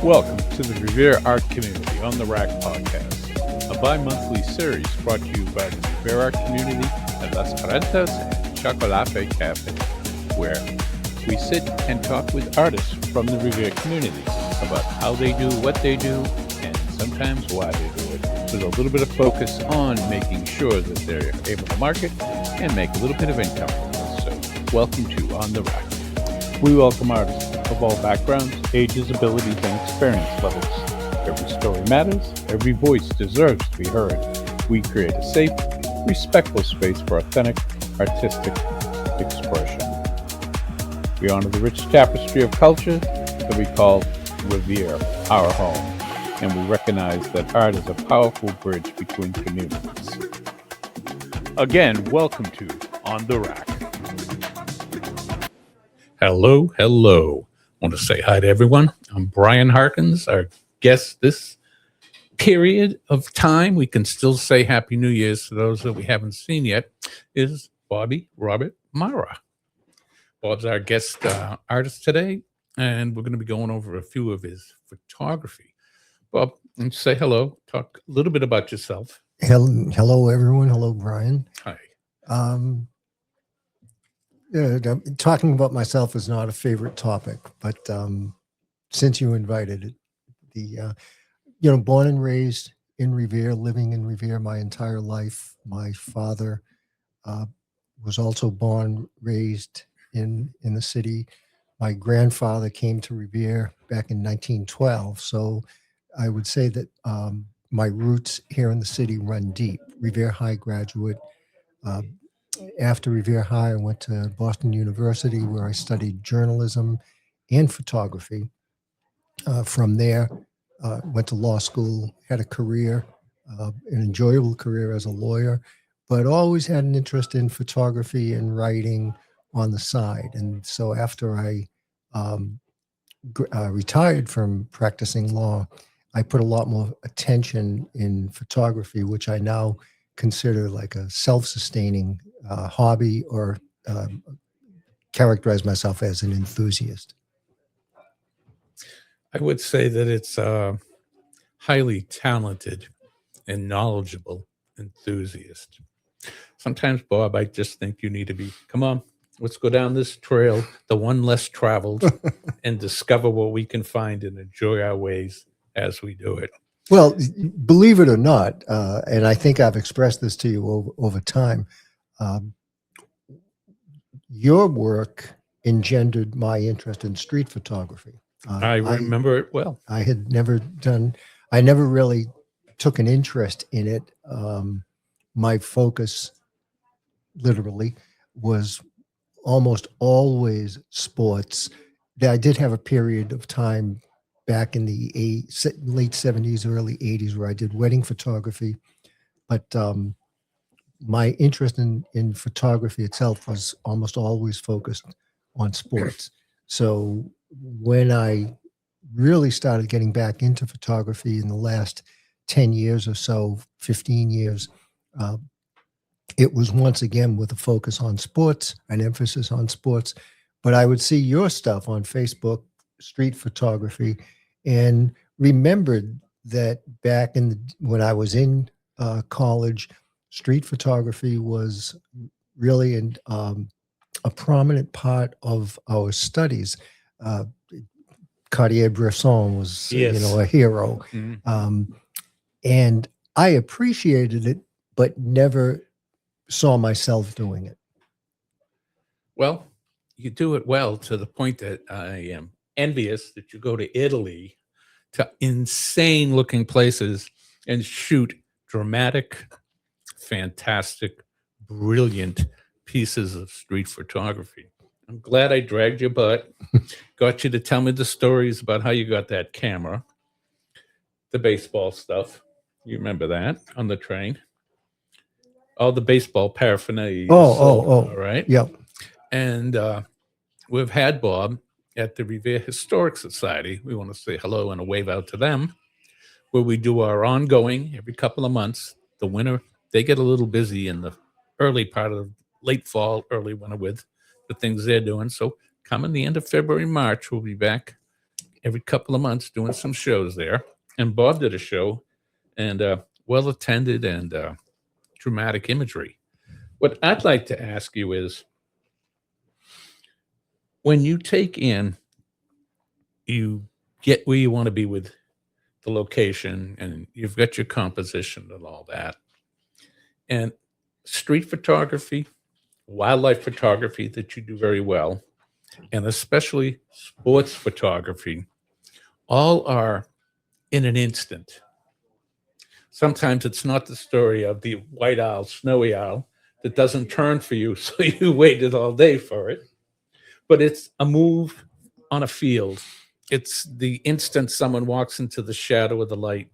Welcome to the Revere Art Community on the RAC podcast, a bi-monthly series brought to you by the Revere Art Community at Las Cuarentas and Chocolate Cafe, where we sit and talk with artists from the Revere community about how they do what they do and sometimes why they do it, with a little bit of focus on making sure that they're able to market and make a little bit of income. So welcome to On the RAC. We welcome artists of all backgrounds, ages, abilities, and experience levels. Every story matters. Every voice deserves to be heard. We create a safe, respectful space for authentic, artistic expression. We honor the rich tapestry of culture that we call Revere, our home, and we recognize that art is a powerful bridge between communities. Again, welcome to On the RAC. Hello. I want to say hi to everyone. I'm Brian Harkins. Our guest this period of time, we can still say Happy New Year's to those that we haven't seen yet, is Robert Marra. Bob's our guest artist today, and we're going to be going over a few of his photography. Bob, say hello. Talk a little bit about yourself. Hello, everyone. Hello, Brian. Hi. Talking about myself is not a favorite topic, but since you invited it, born and raised in Revere, living in Revere my entire life. My father was also born, raised in the city. My grandfather came to Revere back in 1912. So I would say that my roots here in the city run deep. Revere High graduate. After Revere High, I went to Boston University, where I studied journalism and photography. From there, went to law school, had a career, an enjoyable career as a lawyer, but always had an interest in photography and writing on the side. And so after I retired from practicing law, I put a lot more attention in photography, which I now consider like a self-sustaining hobby, or characterize myself as an enthusiast. I would say that it's a highly talented and knowledgeable enthusiast. Sometimes, Bob, I just think you need to be, come on, let's go down this trail, the one less traveled, and discover what we can find and enjoy our ways as we do it. Well, believe it or not, and I think I've expressed this to you over time, your work engendered my interest in street photography. I remember it well. I never really took an interest in it. My focus, literally, was almost always sports. I did have a period of time back in the late 70s, early 80s, where I did wedding photography. But my interest in photography itself was almost always focused on sports. So when I really started getting back into photography in the last 10 years or so, 15 years, it was once again with a focus on sports, an emphasis on sports. But I would see your stuff on Facebook, street photography, and remembered that back when I was in college, street photography was really a prominent part of our studies. Cartier-Bresson was, a hero. Mm-hmm. And I appreciated it, but never saw myself doing it. Well, you do it well to the point that I am envious that you go to Italy, to insane looking places, and shoot dramatic, fantastic, brilliant pieces of street photography. I'm glad I dragged your butt, got you to tell me the stories about how you got that camera, the baseball stuff. You remember that on the train? All the baseball paraphernalia. All right. Yep. And we've had Bob at the Revere Historic Society. We want to say hello and a wave out to them, where we do our ongoing every couple of months. The winter, they get a little busy in the early part of late fall, early winter with the things they're doing. So coming the end of February, March, we'll be back every couple of months doing some shows there. And Bob did a show, and well attended and dramatic imagery. What I'd like to ask you is, when you take in, you get where you want to be with the location, and you've got your composition and all that. And street photography, wildlife photography that you do very well, and especially sports photography, all are in an instant. Sometimes it's not the story of the white owl, snowy owl that doesn't turn for you, so you waited all day for it, but it's a move on a field. It's the instant someone walks into the shadow of the light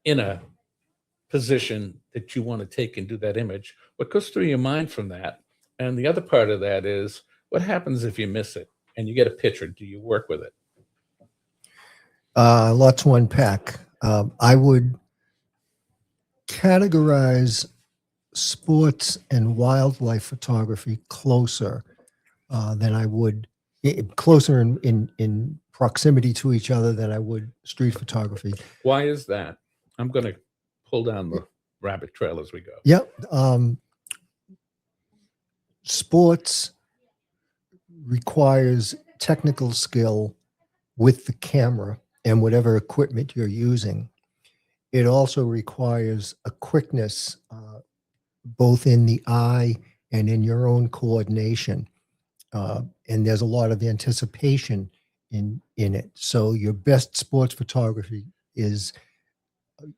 in a position that you want to take and do that image. What goes through your mind from that? And the other part of that is, what happens if you miss it and you get a picture? Do you work with it? Lots to unpack. I would categorize sports and wildlife photography closer than I would, closer in proximity to each other than I would street photography. Why is that? I'm going to pull down the rabbit trail as we go. Yep. Sports requires technical skill with the camera and whatever equipment you're using. It also requires a quickness, both in the eye and in your own coordination. And there's a lot of anticipation in it. So your best sports photography is,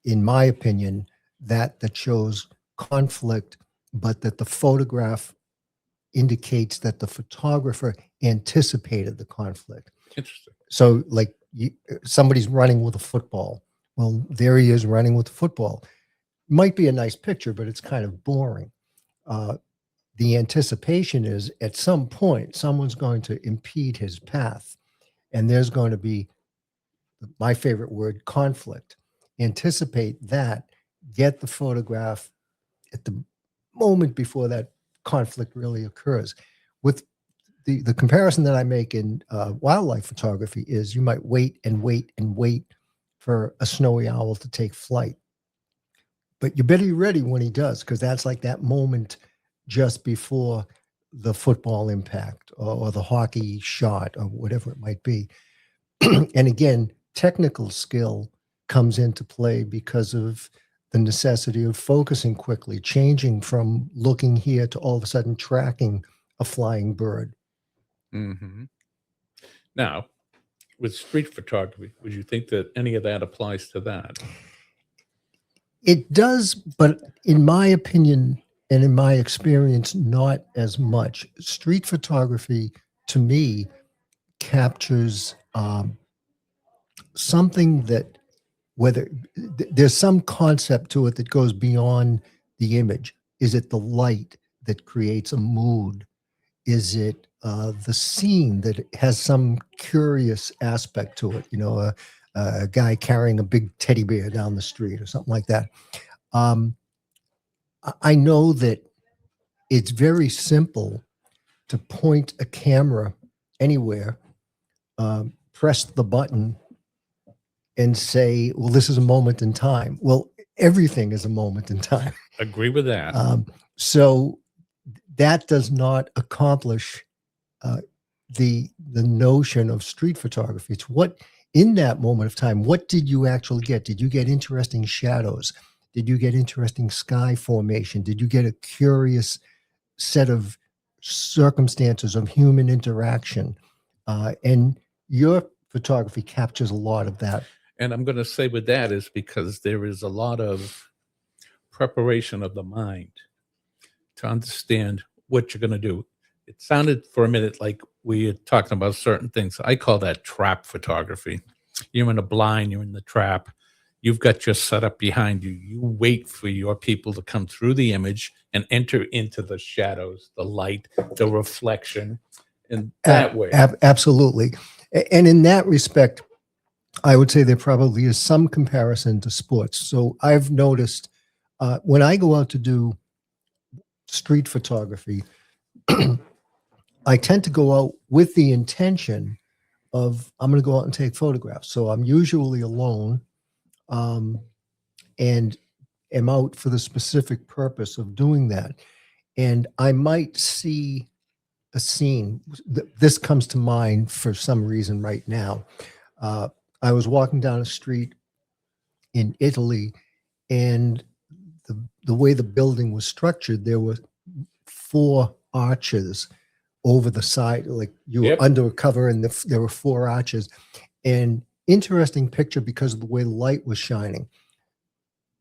in my opinion, that shows conflict, but that the photograph indicates that the photographer anticipated the conflict. Interesting. So like somebody's running with a football. Well, there he is running with the football. Might be a nice picture, but it's kind of boring. The anticipation is at some point, someone's going to impede his path. And there's going to be, my favorite word, conflict. Anticipate that, get the photograph at the moment before that conflict really occurs. With the comparison that I make in wildlife photography is, you might wait and wait and wait for a snowy owl to take flight. But you better be ready when he does, because that's like that moment just before the football impact or the hockey shot or whatever it might be. And again, technical skill comes into play because of the necessity of focusing quickly, changing from looking here to all of a sudden tracking a flying bird. Mm-hmm. Now, with street photography, would you think that any of that applies to that? It does, but in my opinion and in my experience, not as much. Street photography, to me, captures something that, whether there's some concept to it that goes beyond the image. Is it the light that creates a mood? Is it the scene that has some curious aspect to it? You know, a guy carrying a big teddy bear down the street or something like that. I know that it's very simple to point a camera anywhere, press the button, and say, well, this is a moment in time. Well, everything is a moment in time. Agree with that. So that does not accomplish the notion of street photography. It's what, in that moment of time, what did you actually get? Did you get interesting shadows? Did you get interesting sky formation? Did you get a curious set of circumstances of human interaction? And your photography captures a lot of that. And I'm going to say with that is because there is a lot of preparation of the mind to understand what you're going to do. It sounded for a minute like we were talking about certain things. I call that trap photography. You're in a blind, you're in the trap. You've got your setup behind you. You wait for your people to come through the image and enter into the shadows, the light, the reflection, in that way. Absolutely. And in that respect, I would say there probably is some comparison to sports. So I've noticed when I go out to do street photography, I tend to go out with the intention of I'm going to go out and take photographs. So I'm usually alone, and am out for the specific purpose of doing that. And I might see a scene. This comes to mind for some reason right now. I was walking down a street in Italy, and the way the building was structured, there were 4 arches over the side, like you were under a cover, and there were 4 arches. And interesting picture because of the way the light was shining.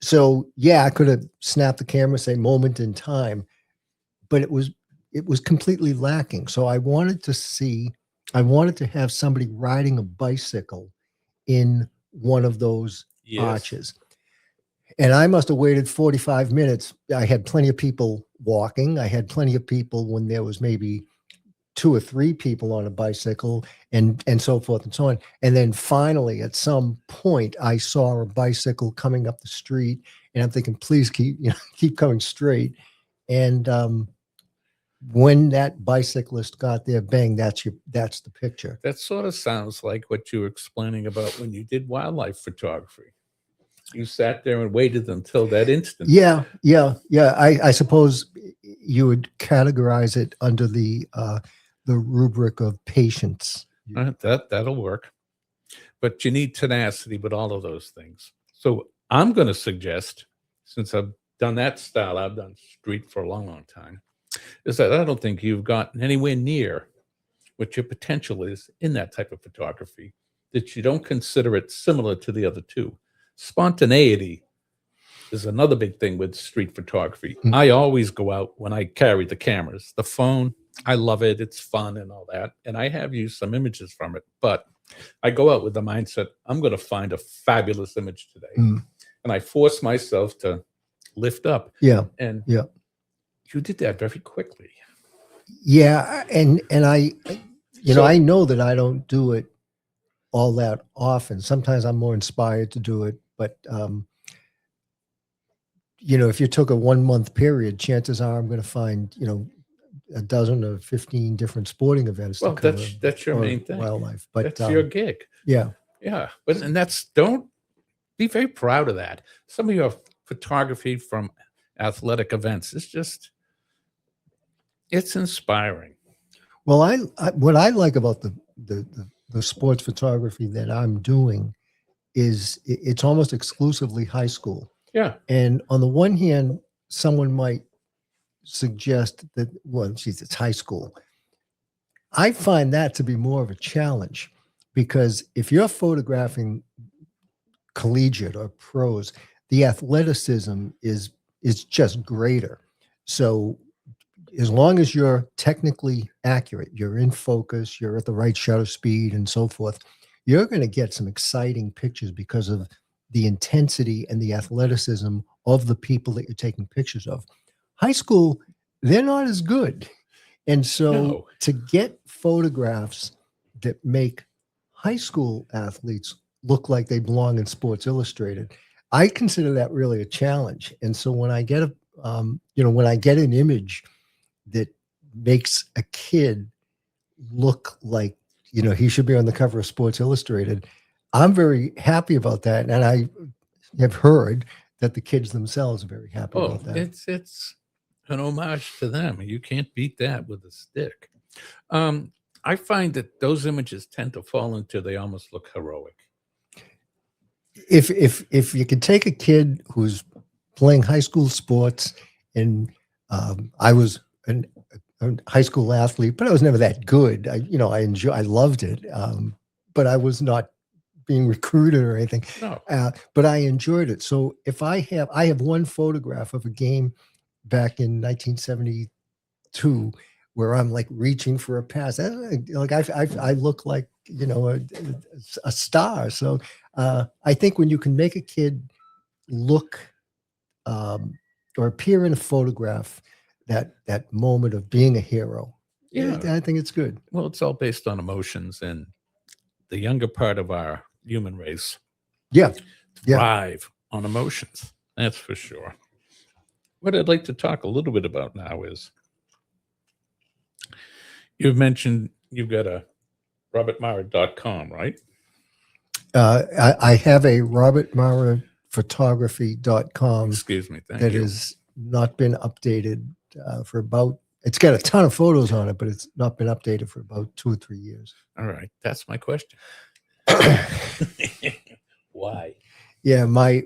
So yeah, I could have snapped the camera, say moment in time, but it was completely lacking. So I wanted to have somebody riding a bicycle in one of those arches. And I must have waited 45 minutes. I had plenty of people walking. I had plenty of people when there was maybe 2 or 3 people on a bicycle, and so forth and so on. And then finally, at some point, I saw a bicycle coming up the street, and I'm thinking, please keep coming straight. And when that bicyclist got there, bang, that's the picture. That sort of sounds like what you were explaining about when you did wildlife photography. You sat there and waited until that instant. Yeah. I suppose you would categorize it under the rubric of patience. That'll work. But you need tenacity with all of those things. So I'm going to suggest, since I've done that style, I've done street for a long, long time, is that I don't think you've gotten anywhere near what your potential is in that type of photography, that you don't consider it similar to the other two. Spontaneity is another big thing with street photography. Mm-hmm. I always go out when I carry the cameras. The phone, I love it. It's fun and all that. And I have used some images from it. But I go out with the mindset, I'm going to find a fabulous image today. Mm. And I force myself to lift up. Yeah. And you did that very quickly. Yeah. And I, I know that I don't do it all that often. Sometimes I'm more inspired to do it. But, if you took a 1-month period, chances are I'm going to find, a dozen or 15 different sporting events. Well, that's your main thing. Wildlife, but that's your gig. Yeah. Yeah. But, and don't be very proud of that. Some of your photography from athletic events is just, it's inspiring. Well, I what I like about the sports photography that I'm doing is it's almost exclusively high school. Yeah. And on the one hand, someone might suggest that, well, geez, it's high school. I find that to be more of a challenge, because if you're photographing collegiate or pros, the athleticism is just greater. So as long as you're technically accurate, you're in focus, you're at the right shutter speed and so forth, you're going to get some exciting pictures because of the intensity and the athleticism of the people that you're taking pictures of. High school, they're not as good. And so to get photographs that make high school athletes look like they belong in Sports Illustrated, I consider that really a challenge. And so when I get when I get an image that makes a kid look like, he should be on the cover of Sports Illustrated, I'm very happy about that. And I have heard that the kids themselves are very happy about that. It's an homage to them. You can't beat that with a stick. I find that those images tend to fall into, they almost look heroic. If you could take a kid who's playing high school sports, and I was a high school athlete, but I was never that good. I loved it, but I was not being recruited or anything. No. But I enjoyed it. So if I have one photograph of a game back in 1972 where I'm like reaching for a pass. Like I look like, a star. So I think when you can make a kid look or appear in a photograph, that moment of being a hero, I think it's good. Well, it's all based on emotions, and the younger part of our human race thrive on emotions. That's for sure. What I'd like to talk a little bit about now is, you've mentioned you've got a robertmarra.com, right? I have a Robert Marra photography.com Excuse me. Thank that you. has not been updated for about, it's got a ton of photos on it, but it's not been updated for about 2 or 3 years. All right. That's my question. Why? Yeah, my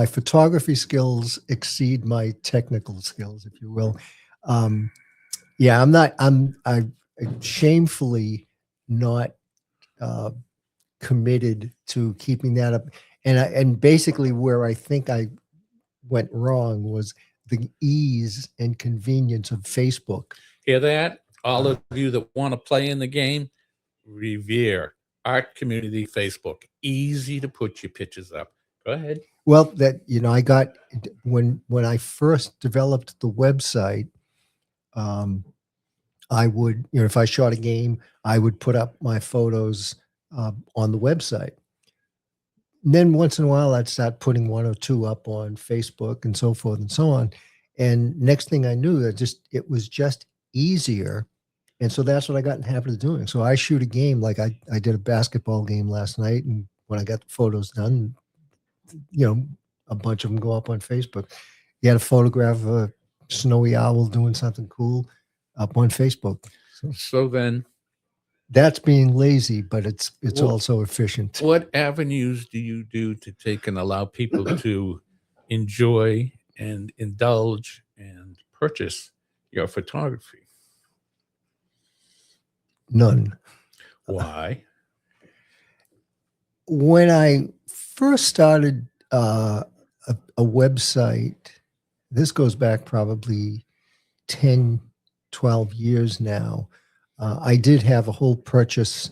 photography skills exceed my technical skills, if you will. Yeah, I'm shamefully not committed to keeping that up. And basically where I think I went wrong was the ease and convenience of Facebook. Hear that? All of you that want to play in the game, Revere, Art Community Facebook. Easy to put your pictures up. Go ahead. Well, that, I got, when I first developed the website, I would, if I shot a game, I would put up my photos on the website. And then once in a while, I'd start putting 1 or 2 up on Facebook and so forth and so on. And next thing I knew, it was just easier. And so that's what I got in the habit of doing. So I shoot a game, like I did a basketball game last night. And when I got the photos done, a bunch of them go up on Facebook. You had a photograph of a snowy owl doing something cool up on Facebook. So then, that's being lazy, but it's also efficient. What avenues do you do to take and allow people to enjoy and indulge and purchase your photography? None. Why? When I first started a website, this goes back probably 10, 12 years now, I did have a whole purchase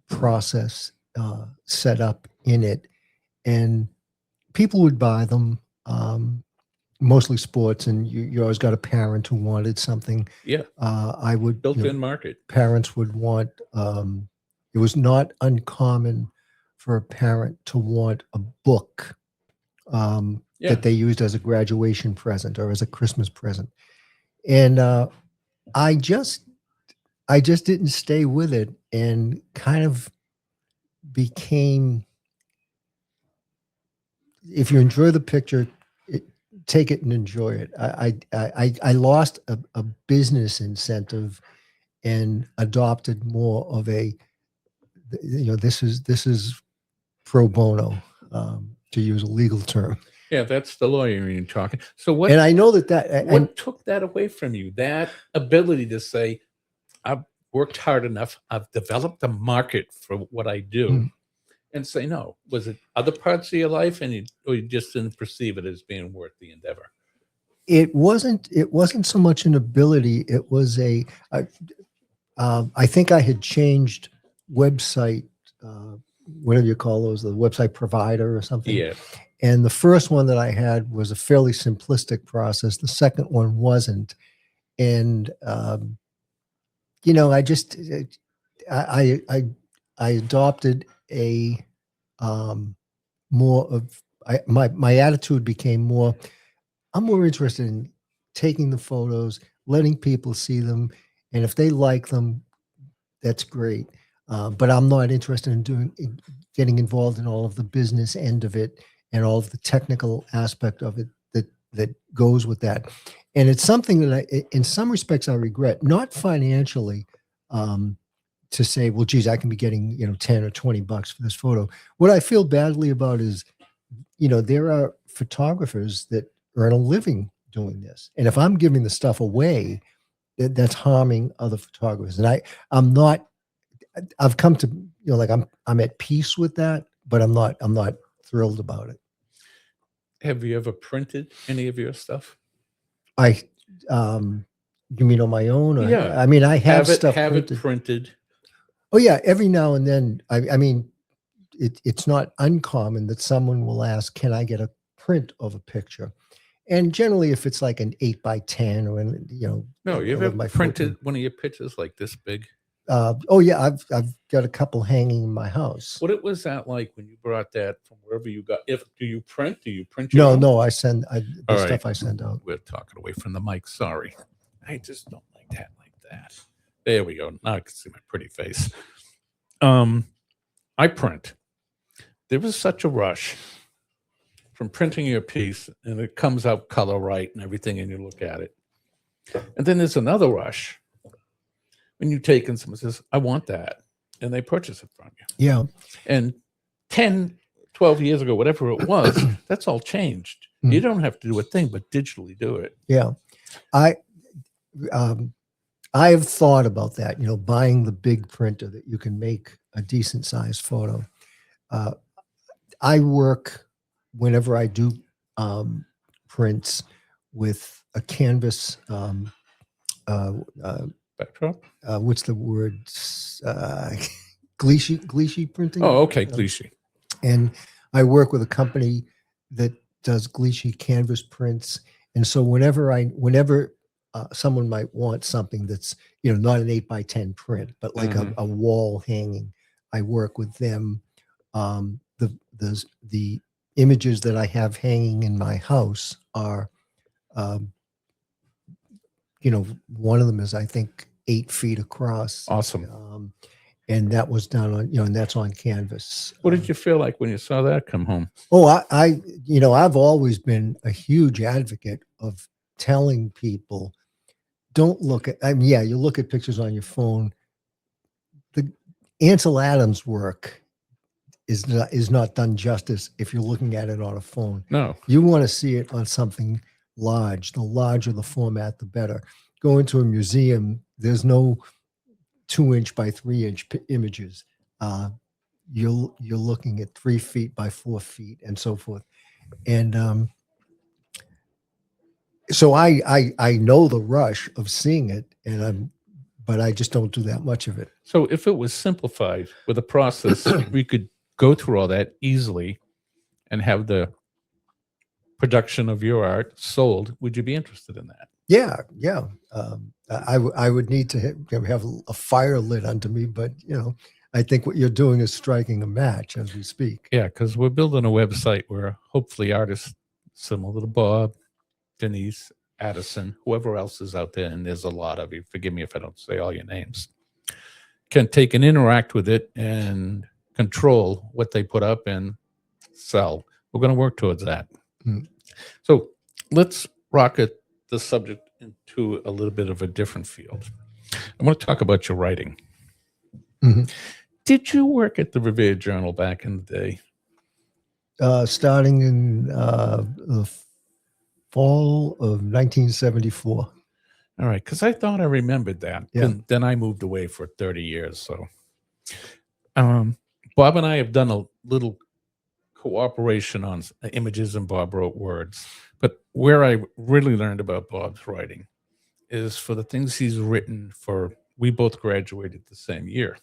process set up in it, and people would buy them, mostly sports, and you always got a parent who wanted something. Yeah. I would built-in market. Parents would want, it was not uncommon for a parent to want a book that they used as a graduation present or as a Christmas present. And I just didn't stay with it, and kind of became, if you enjoy the picture, take it and enjoy it. I lost a business incentive and adopted more of a, this is pro bono, to use a legal term. Yeah, that's the lawyer you're talking. So what? And I know that what took that away from you? That ability to say, I've worked hard enough. I've developed a market for what I do, and say no. Was it other parts of your life, and or you just didn't perceive it as being worth the endeavor? It wasn't so much an ability. It was I think I had changed website, whatever you call those, the website provider or something. Yeah. And the first one that I had was a fairly simplistic process. The second one wasn't. And, I adopted a more of, my attitude became more, I'm more interested in taking the photos, letting people see them. And if they like them, that's great. But I'm not interested in getting involved in all of the business end of it and all of the technical aspect of it that goes with that. And it's something that in some respects, I regret, not financially, to say, well, geez, I can be getting, 10 or 20 bucks for this photo. What I feel badly about is, there are photographers that earn a living doing this. And if I'm giving the stuff away, that's harming other photographers. And I've come to, I'm at peace with that, but I'm not thrilled about it. Have you ever printed any of your stuff? You mean on my own? Or, yeah. I mean, I have stuff printed. It printed. Oh yeah. Every now and then, I mean, it's not uncommon that someone will ask, can I get a print of a picture? And generally, if it's like an 8x10 or, no, you've ever printed one of your pictures like this big? Oh yeah, I've got a couple hanging in my house. What was that like when you brought that from wherever you got? Do you print? Do you print your own? No, I send the stuff I send out. We're talking away from the mic. Sorry, I just don't like that. There we go. Now I can see my pretty face. I print. There was such a rush from printing your piece, and it comes out color right and everything, and you look at it. And then there's another rush when you take and someone says, I want that. And they purchase it from you. Yeah. And 10, 12 years ago, whatever it was, that's all changed. You don't have to do a thing but digitally do it. Yeah. I have thought about that, buying the big printer that you can make a decent sized photo. I work whenever I do prints with a canvas. Backdrop? What's the word? Gleeshy printing. Oh, okay, Gleeshy. And I work with a company that does Gleeshy canvas prints, and so whenever someone might want something that's not an 8x10 print, but like a wall hanging, I work with them. The images that I have hanging in my house are, one of them is, I think, 8 feet across. Awesome. And that was done on, and that's on canvas. What did you feel like when you saw that come home? Oh, I've always been a huge advocate of telling people, don't look at, you look at pictures on your phone. The Ansel Adams work is not done justice if you're looking at it on a phone. No. You want to see it on something large. The larger the format, the better. Go into a museum, there's no 2-inch by 3-inch images. You're looking at 3 feet by 4 feet and so forth. And so I know the rush of seeing it, but I just don't do that much of it. So if it was simplified with a process, we could go through all that easily and have the production of your art sold. Would you be interested in that? Yeah. I would need to have a fire lit under me, but I think what you're doing is striking a match as we speak. Yeah, because we're building a website where hopefully artists similar to Bob, Denise, Addison, whoever else is out there, and there's a lot of you, forgive me if I don't say all your names, can take and interact with it and control what they put up and sell. We're going to work towards that. So let's rocket the subject into a little bit of a different field. I want to talk about your writing. Did you work at the Revere Journal back in the day? Starting in the fall of 1974. All right, because I thought I remembered that. Yeah. And then I moved away for 30 years. So Bob and I have done a little cooperation on images, and Bob wrote words. But where I really learned about Bob's writing is for the things he's written for, we both graduated the same year.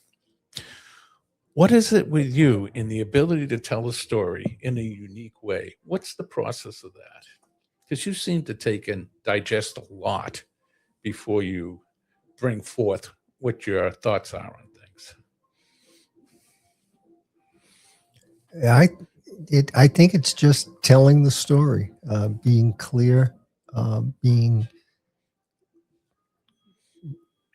What is it with you in the ability to tell a story in a unique way? What's the process of that? Because you seem to take and digest a lot before you bring forth what your thoughts are on things. I think it's just telling the story, being clear, being,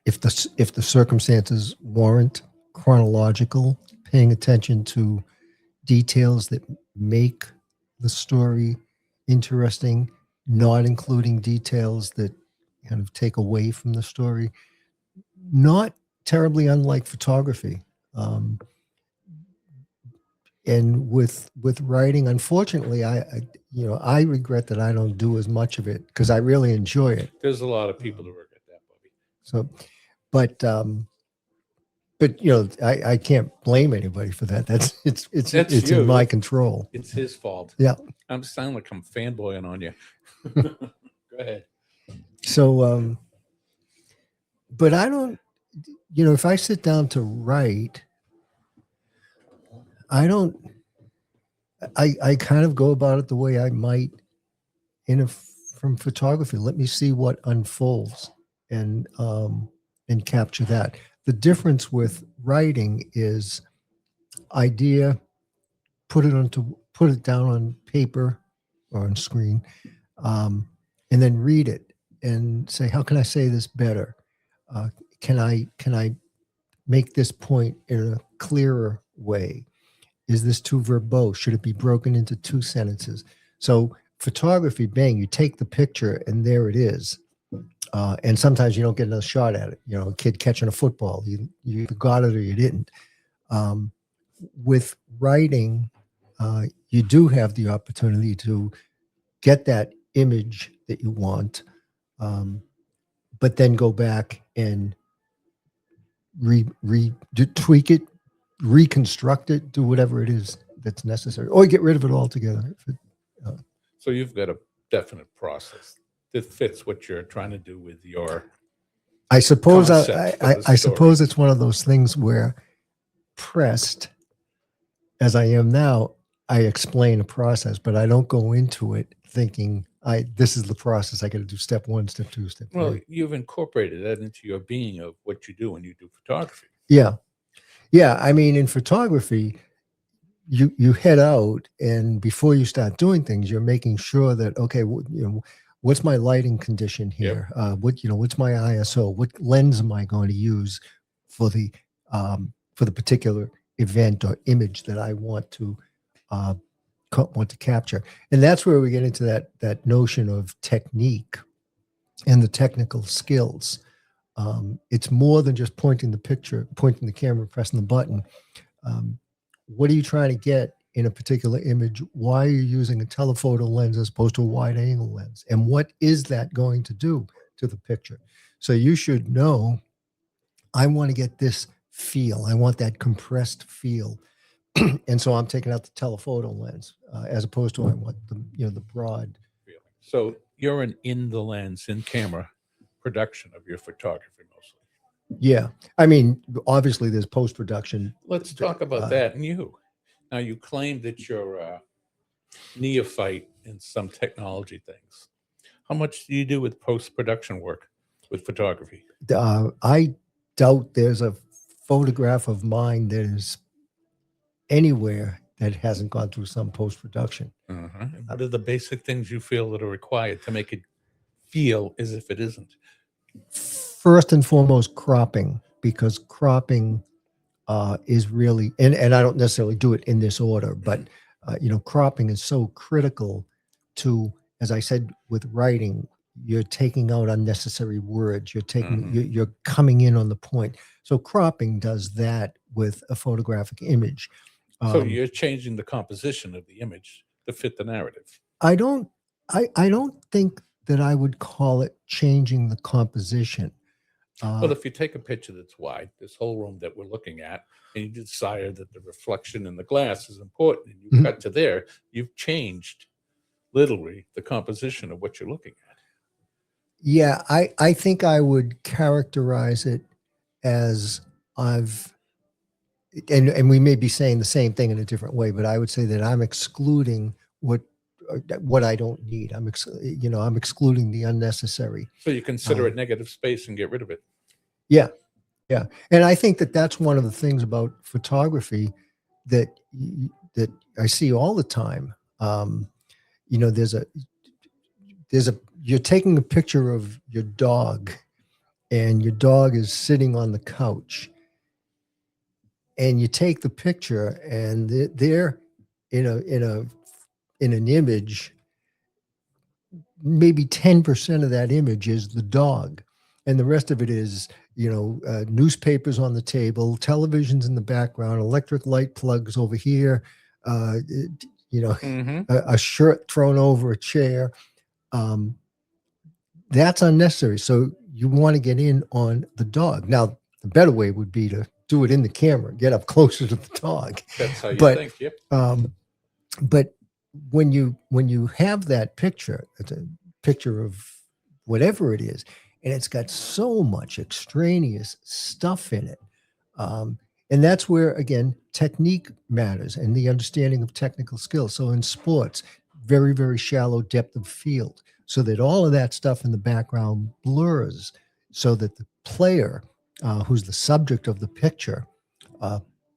if the circumstances warrant, chronological, paying attention to details that make the story interesting, not including details that kind of take away from the story. Not terribly unlike photography. And with writing, unfortunately, I regret that I don't do as much of it because I really enjoy it. There's a lot of people who regret that, Bobby. So, but I can't blame anybody for that. It's in my control. It's his fault. Yeah. I'm sounding like I'm fanboying on you. Go ahead. So, but I don't, if I sit down to write, I kind of go about it the way I might from photography. Let me see what unfolds and capture that. The difference with writing is idea, put it down on paper or on screen, and then read it and say, how can I say this better? can I make this point in a clearer way? Is this too verbose? Should it be broken into 2 sentences? So photography, bang, you take the picture and there it is. And sometimes you don't get another shot at it. You know, a kid catching a football, you either got it or you didn't. With writing, you do have the opportunity to get that image that you want, but then go back and tweak it, reconstruct it, do whatever it is that's necessary, or get rid of it altogether. So you've got a definite process that fits what you're trying to do with your. I suppose concept for the I story. suppose it's one of those things where, pressed as I am now, I explain a process, but I don't go into it thinking this is the process. I got to do step 1, step 2, step 3. Well, you've incorporated that into your being of what you do when you do photography. Yeah. I mean, in photography, you head out, and before you start doing things, you're making sure that, okay, what's my lighting condition here? Yep. What's my ISO? What lens am I going to use for the particular event or image that I want to capture? And that's where we get into that notion of technique and the technical skills. It's more than just pointing the camera, pressing the button. What are you trying to get in a particular image? Why are you using a telephoto lens as opposed to a wide angle lens? And what is that going to do to the picture? So you should know, I want to get this feel. I want that compressed feel. And so I'm taking out the telephoto lens as opposed to I want the broad. So you're an in the lens, in camera production of your photography mostly. Yeah. I mean, obviously there's post-production. Let's talk about that. And now you claim that you're a neophyte in some technology things. How much do you do with post-production work with photography? I doubt there's a photograph of mine that is anywhere that hasn't gone through some post-production. What are the basic things you feel that are required to make it feel as if it isn't? First and foremost, cropping, because cropping is really, and I don't necessarily do it in this order, but cropping is so critical to, as I said, with writing, you're taking out unnecessary words. You're coming in on the point. So cropping does that with a photographic image. So you're changing the composition of the image to fit the narrative. I don't think that I would call it changing the composition. Well, if you take a picture that's wide, this whole room that we're looking at, and you decide that the reflection in the glass is important, and you cut to there, you've changed literally the composition of what you're looking at. Yeah, I think I would characterize it as and we may be saying the same thing in a different way, but I would say that I'm excluding what I don't need. I'm excluding the unnecessary. So you consider it negative space and get rid of it. Yeah. And I think that that's one of the things about photography that I see all the time. You're taking a picture of your dog, and your dog is sitting on the couch, and you take the picture, and they're in an image. Maybe 10% of that image is the dog, and the rest of it is newspapers on the table, televisions in the background, electric light plugs over here, a shirt thrown over a chair. That's unnecessary. So you want to get in on the dog. Now, the better way would be to do it in the camera, get up closer to the dog. That's how you think. Yep. But when you have that picture, it's a picture of whatever it is, and it's got so much extraneous stuff in it. And that's where, again, technique matters and the understanding of technical skills. So in sports, very, very shallow depth of field, so that all of that stuff in the background blurs, so that the player, who's the subject of the picture,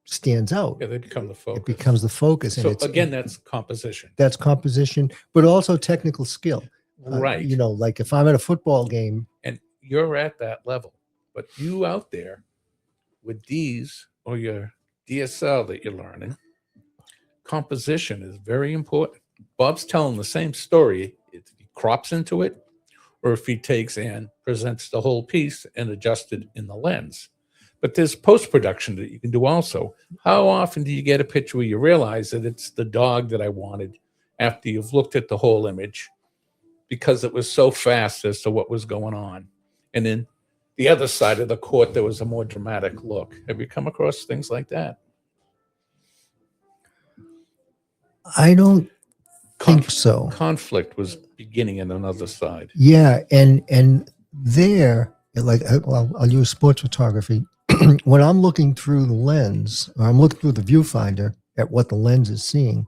stands out. Yeah, they become the focus. It becomes the focus. So again, that's composition. That's composition, but also technical skill. Right. Like if I'm at a football game. And you're at that level, But you out there with these or your DSL that you're learning, composition is very important. Bob's telling the same story if he crops into it or if he takes and presents the whole piece and adjusts it in the lens. But there's post production that you can do also. How often do you get a picture where you realize that it's the dog that I wanted after you've looked at the whole image because it was so fast as to what was going on? And then the other side of the court, there was a more dramatic look. Have you come across things like that? I don't think so. Conflict was beginning in another side. Yeah, and there, like, well, I'll use sports photography. When I'm looking through the lens, or I'm looking through the viewfinder at what the lens is seeing,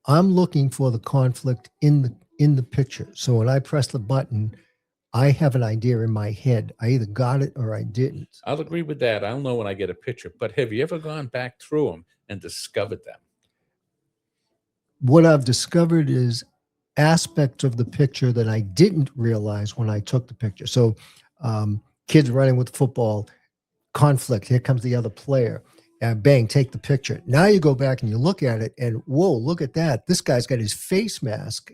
I'm looking for the conflict in the picture. So when I press the button, I have an idea in my head. I either got it or I didn't. I'll agree with that. I'll know when I get a picture. But have you ever gone back through them and discovered them? What I've discovered is aspects of the picture that I didn't realize when I took the picture. So kids running with football, conflict, here comes the other player, and bang, take the picture. Now you go back and you look at it and whoa, look at that. This guy's got his face mask,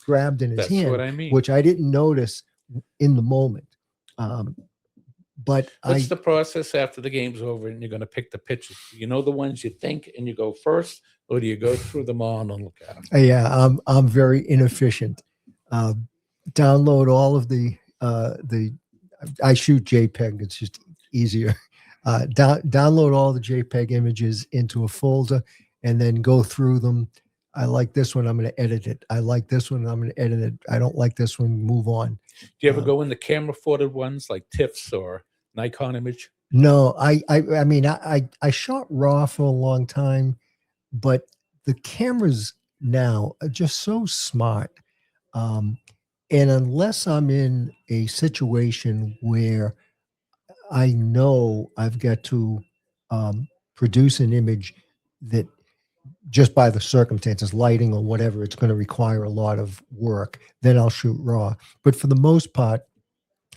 grabbed in his hand. That's what I mean. Which I didn't notice in the moment. But what's the process after the game's over and you're going to pick the pictures? You know the ones you think and you go first, or do you go through them all and look at them? Yeah, I'm very inefficient. Download all of the I shoot JPEG. It's just easier. Download all the JPEG images into a folder and then go through them. I like this one, I'm going to edit it. I like this one, I'm going to edit it. I don't like this one, move on. Do you ever go in the camera forwarded ones like TIFFs or Nikon image? No, I mean, I shot RAW for a long time, but the cameras now are just so smart. And unless I'm in a situation where I know I've got to produce an image that just by the circumstances, lighting or whatever, it's going to require a lot of work, then I'll shoot RAW. But for the most part,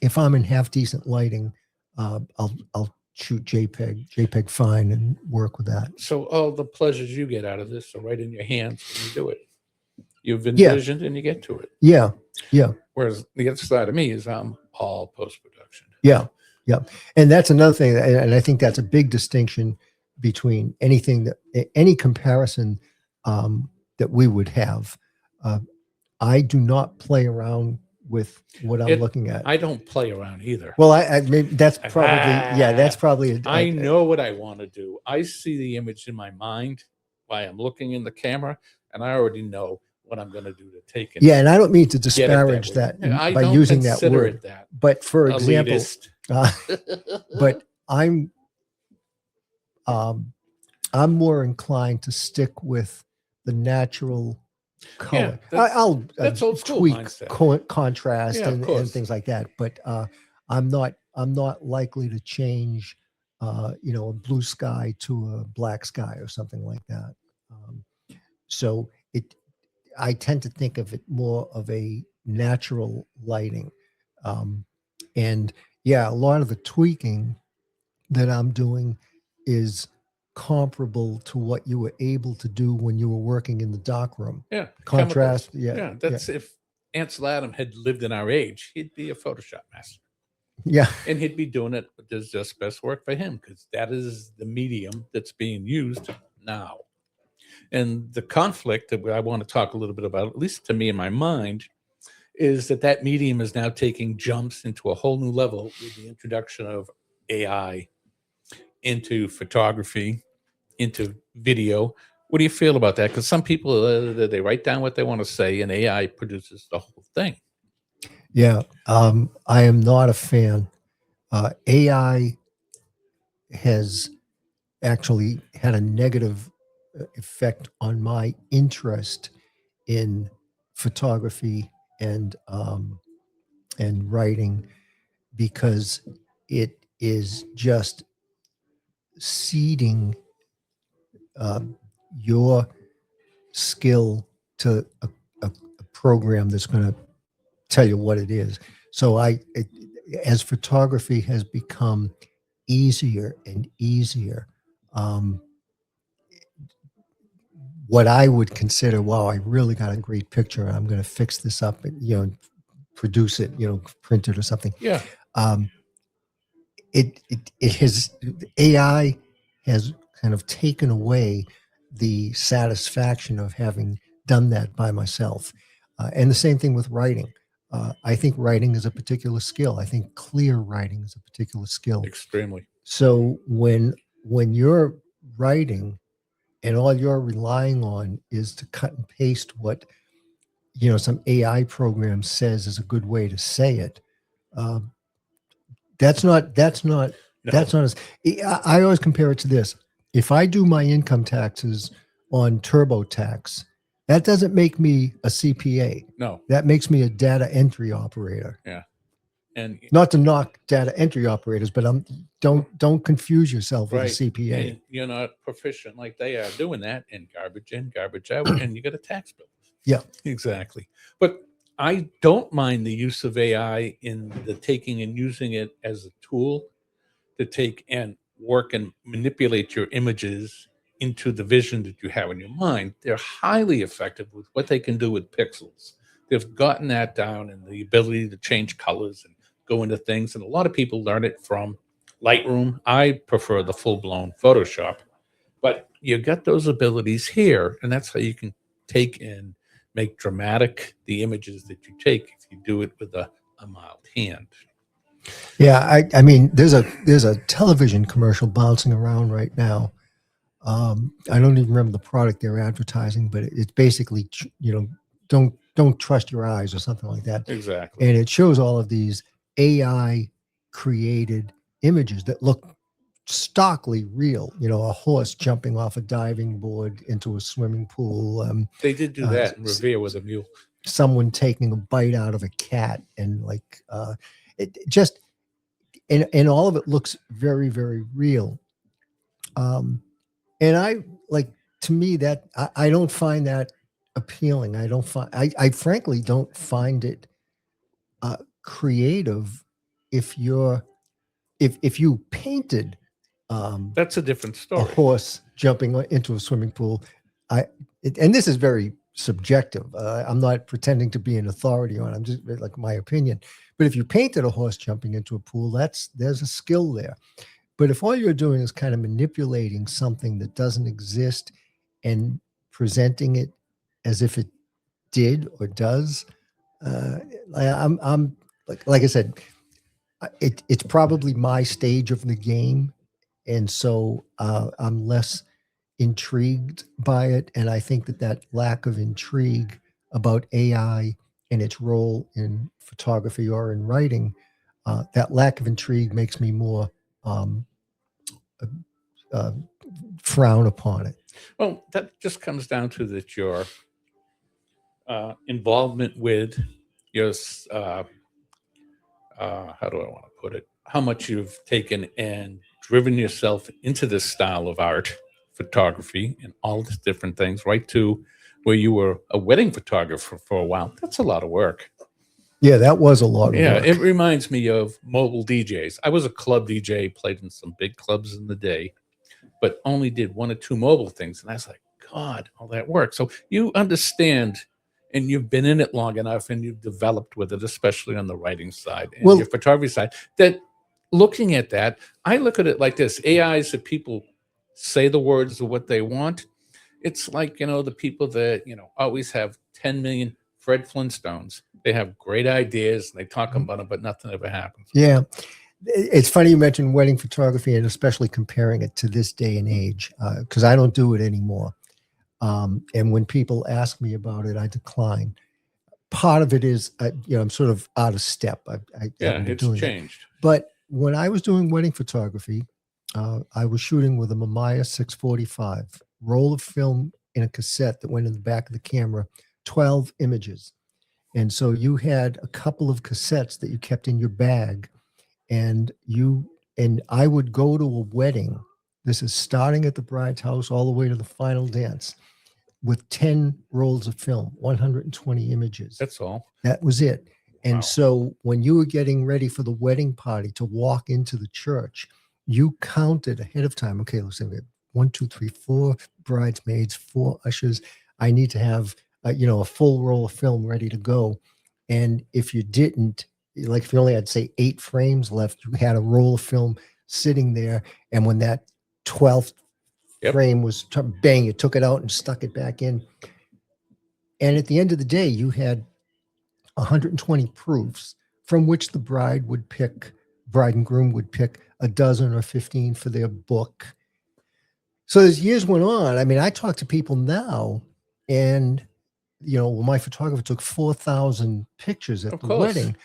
if I'm in half decent lighting, I'll shoot JPEG fine and work with that. So all the pleasures you get out of this are right in your hands when you do it. You've envisioned and you get to it. Yeah. Whereas the other side of me is I'm all post-production. Yeah. And that's another thing, and I think that's a big distinction between any comparison that we would have. I do not play around with what I'm looking at. I don't play around either. Well, I maybe that's probably that's probably. I know what I want to do. I see the image in my mind while I'm looking in the camera, and I already know what I'm going to do to take it. Yeah, and I don't mean to disparage that by using that word. But for example, but I'm more inclined to stick with the natural color. Yeah, that's old school tweak mindset. Contrast and things like that. But I'm not likely to change, a blue sky to a black sky or something like that. So I tend to think of it more of a natural lighting. And yeah, a lot of the tweaking that I'm doing is comparable to what you were able to do when you were working in the darkroom. Yeah. Contrast. Yeah. That's if Ansel Adams had lived in our age, he'd be a Photoshop master. Yeah. And he'd be doing it, but there's just best work for him because that is the medium that's being used now. And the conflict that I want to talk a little bit about, at least to me in my mind, is that medium is now taking jumps into a whole new level with the introduction of AI into photography, into video. What do you feel about that? Because some people, they write down what they want to say and AI produces the whole thing. Yeah, I am not a fan. AI has actually had a negative effect on my interest in photography and writing, because it is just seeding your skill to a program that's going to tell you what it is. So as photography has become easier and easier, what I would consider, wow, I really got a great picture, and I'm going to fix this up and, produce it, print it or something. Yeah. It has, AI has kind of taken away the satisfaction of having done that by myself. And the same thing with writing. I think writing is a particular skill. I think clear writing is a particular skill. Extremely. So when you're writing and all you're relying on is to cut and paste what some AI program says is a good way to say it, that's not No. that's not as, I always compare it to this. If I do my income taxes on TurboTax, that doesn't make me a CPA. No. That makes me a data entry operator. Yeah. And not to knock data entry operators, but don't confuse yourself with right. a CPA. And you're not proficient like they are doing that in, garbage out, and you get a tax bill. Yeah, exactly. But I don't mind the use of AI in the taking and using it as a tool to take and work and manipulate your images into the vision that you have in your mind. They're highly effective with what they can do with pixels. They've gotten that down, and the ability to change colors and go into things. And a lot of people learn it from Lightroom. I prefer the full-blown Photoshop, but you got those abilities here, and that's how you can take and make dramatic the images that you take if you do it with a mild hand. Yeah, I mean, there's a television commercial bouncing around right now. I don't even remember the product they're advertising, but it's basically, don't trust your eyes or something like that. Exactly. And it shows all of these AI created images that look starkly real. A horse jumping off a diving board into a swimming pool. They did do that in Revere with a mule. Someone taking a bite out of a cat, and it just, and all of it looks very, very real. And to me, that I don't find that appealing. I frankly don't find it creative. If you painted that's a different story. A horse jumping into a swimming pool, and this is very subjective. I'm not pretending to be an authority on it. I'm just like my opinion. But if you painted a horse jumping into a pool, there's a skill there. But if all you're doing is kind of manipulating something that doesn't exist and presenting it as if it did or does, I'm like I said, it's probably my stage of the game, and so I'm less intrigued by it. And I think that lack of intrigue about AI and its role in photography or in writing, that lack of intrigue makes me more frown upon it. Well, that just comes down to that your involvement with your how do I want to put it? How much you've taken and driven yourself into this style of art, photography, and all these different things, right to where you were a wedding photographer for a while. That's a lot of work. Yeah, that was a lot of work. It reminds me of mobile DJs. I was a club DJ, played in some big clubs in the day, but only did one or two mobile things. And I was like, God, all that work. So you understand, and you've been in it long enough, and you've developed with it, especially on the writing side and your photography side, that looking at that, I look at it like this. AIs that people say the words of what they want. It's like, the people that, always have 10 million Fred Flintstones. They have great ideas, and they talk about them, but nothing ever happens. Yeah. It's funny you mentioned wedding photography, and especially comparing it to this day and age, because I don't do it anymore. And when people ask me about it, I decline. Part of it is, I'm sort of out of step. It's changed. But when I was doing wedding photography, I was shooting with a Mamiya 645 roll of film in a cassette that went in the back of the camera, 12 images. And so you had a couple of cassettes that you kept in your bag, and I would go to a wedding. This is starting at the bride's house all the way to the final dance, with 10 rolls of film, 120 images. That's all. That was it. And Wow. so when you were getting ready for the wedding party to walk into the church, you counted ahead of time. Okay, let's say we have 1, 2, 3, 4 bridesmaids, 4 ushers. I need to have a full roll of film ready to go. And if you didn't, like if you only had say 8 frames left, you had a roll of film sitting there. And when that 12th frame was bang, you took it out and stuck it back in. And at the end of the day, you had 120 proofs from which the bride and groom would pick a dozen or 15 for their book. So as years went on, I mean, I talk to people now, and my photographer took 4,000 pictures at the wedding.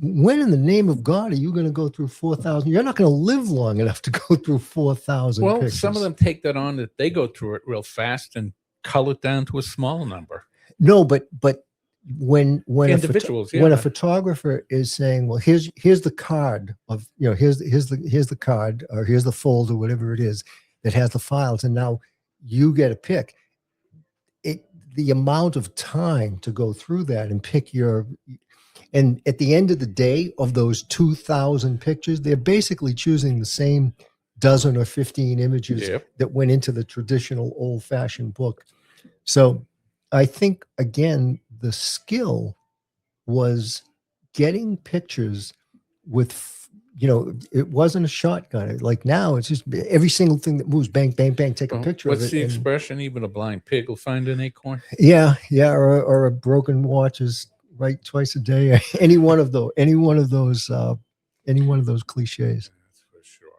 When in the name of God are you going to go through 4,000? You're not going to live long enough to go through 4,000 Well, pictures. some of them take that on that they go through it real fast and cull it down to a small number. No, but when individuals, when a photographer is saying, well, here's the card of here's the card, or here's the folder, whatever it is, that has the files, and now you get a pick. The amount of time to go through that and pick and at the end of the day, of those 2,000 pictures, they're basically choosing the same dozen or 15 images that went into the traditional old-fashioned book. So I think, again, the skill was getting pictures with, it wasn't a shotgun. Like now, it's just every single thing that moves, bang, bang, bang, take a picture of it. What's the expression? Even a blind pig will find an acorn? Yeah. Or a broken watch is right twice a day. Any one of those cliches. That's for sure.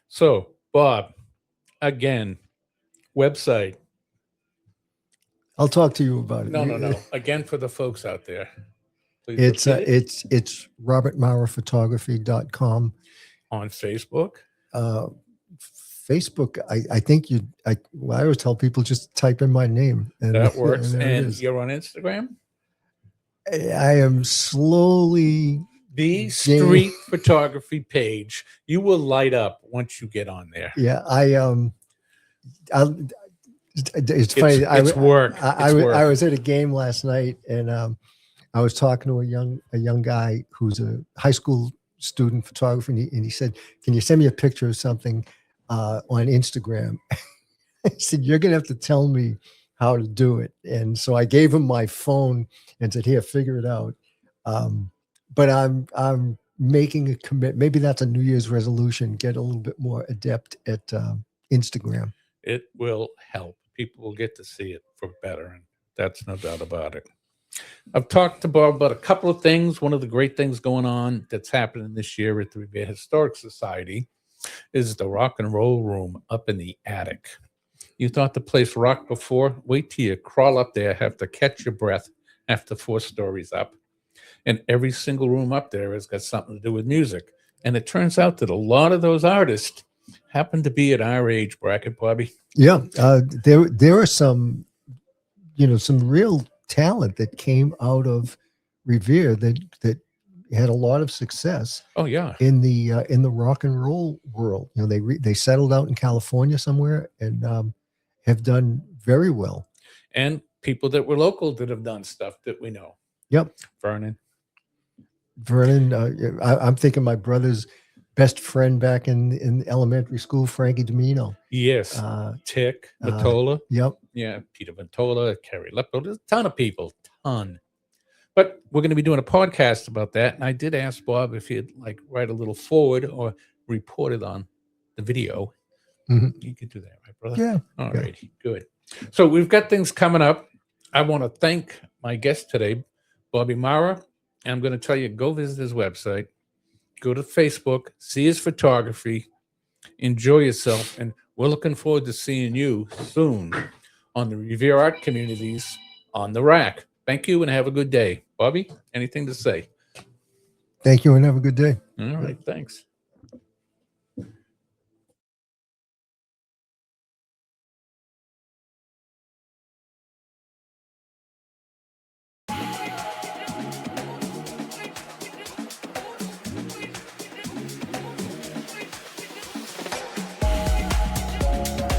So, Bob, again, website. I'll talk to you about it. No. Again, for the folks out there, please it's robertmarraphotography.com. On Facebook. Facebook, I think I always tell people just type in my name. And that works. And you're on Instagram? I am slowly. The street photography page. You will light up once you get on there. Yeah, it's funny. It's work. I was at a game last night, and I was talking to a young guy who's a high school student photographer, and he said, "Can you send me a picture of something on Instagram?" I said, "You're gonna have to tell me how to do it." And so I gave him my phone and said, "Here, figure it out." But I'm making a commit. Maybe that's a New Year's resolution. Get a little bit more adept at Instagram. It will help. People will get to see it for better, and that's no doubt about it. I've talked to Bob about a couple of things. One of the great things going on that's happening this year at the Revere Historic Society is the rock and roll room up in the attic. You thought the place rocked before? Wait till you crawl up there, have to catch your breath after 4 stories up. And every single room up there has got something to do with music. And it turns out that a lot of those artists happen to be at our age bracket, Bobby. Yeah, there are some real talent that came out of Revere that had a lot of success. Oh yeah, in the rock and roll world. They settled out in California somewhere and have done very well. And people that were local that have done stuff that we know. Yep, Vernon. I'm thinking my brother's best friend back in elementary school, Frankie Domino. Yes. Tick, Ventola. Yep. Yeah, Peter Ventola, Kerry Leppo. There's a ton of people. But we're going to be doing a podcast about that. And I did ask Bob if he'd like write a little forward or report it on the video. Mm-hmm. You could do that, right, brother? Yeah. All righty. Good. So we've got things coming up. I want to thank my guest today, Bobby Marra. And I'm going to tell you, go visit his website. Go to Facebook, see his photography, enjoy yourself, and we're looking forward to seeing you soon on the Revere Art Communities on the RAC. Thank you and have a good day. Bobby, anything to say? Thank you and have a good day. All right, thanks.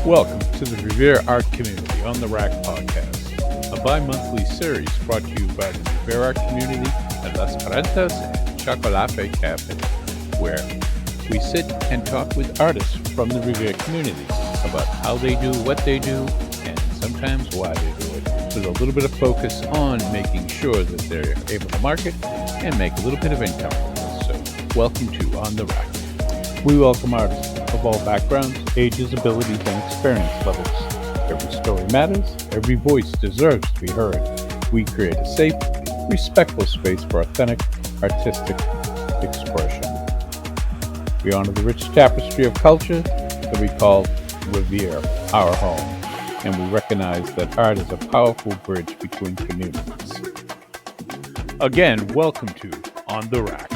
Welcome to the Revere Art Community on the RAC podcast. a bi-monthly series brought to you by the Revere art community at Las Carentas and Chocolate Cafe, where we sit and talk with artists from the Revere community about how they do what they do and sometimes why they do it, with a little bit of focus on making sure that they're able to market and make a little bit of income from this. So welcome to On the Rack. We welcome artists of all backgrounds, ages, abilities, and experience levels. Every story matters. Every voice deserves to be heard. We create a safe, respectful space for authentic, artistic expression. We honor the rich tapestry of culture that we call Revere, our home, and we recognize that art is a powerful bridge between communities. Again, welcome to On the Rack.